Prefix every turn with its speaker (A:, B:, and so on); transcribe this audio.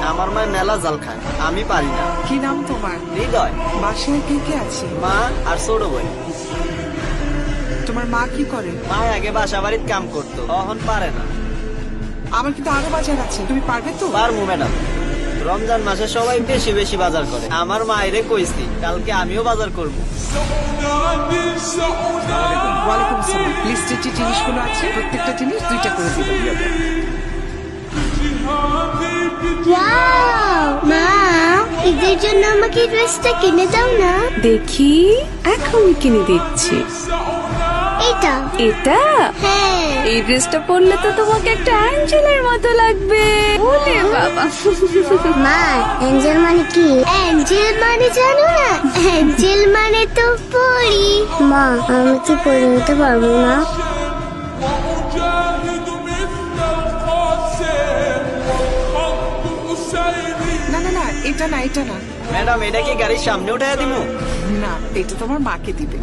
A: আমার মা মেলা জাল খায়, আমি পারি না।
B: কি নাম তোমার?
A: হৃদয়।
B: বাসায় কে কে আছে?
A: মা আর ছোট বোন।
B: তোমার মা কি করে?
A: মা আগে বাসা বাড়ির কাম করতো, এখন পারে না।
B: আমার কিন্তু আরো বাজার আছে, তুমি পারবে তো?
A: পারবো ম্যাডাম। রমজান মাসে সবাই বেশি বেশি বাজার করে, আমার মায়েরে কইছি কালকে আমিও বাজার করব।
B: ওয়ালাইকুম আসসালাম। লিস্টে যে জিনিসগুলো আছে প্রত্যেকটা জিনিস 2টা করে দিবেন।
C: ওয়াও মা, ঈদের জন্য আমাকে ড্রেসটা কিনে দাও না।
D: দেখি, এখন কিনে দিচ্ছি।
C: এটা
D: এটা?
C: হ্যাঁ।
D: এই ড্রেসটা পরলে তো তোমাকে একটা অ্যাঞ্জেলের মতো লাগবে। ওরে বাবা।
C: মা, অ্যাঞ্জেল মানে কি? অ্যাঞ্জেল মানে জানো না? অ্যাঞ্জেল মানে তো পরি। মা, আমি কি পরি হতে পারবো না?
B: না না না, এটা না, এটা না।
A: ম্যাডাম এটা কি গাড়ির সামনে উঠাইয়া দিমু?
B: না, এটা তোমার মাকে দিবে।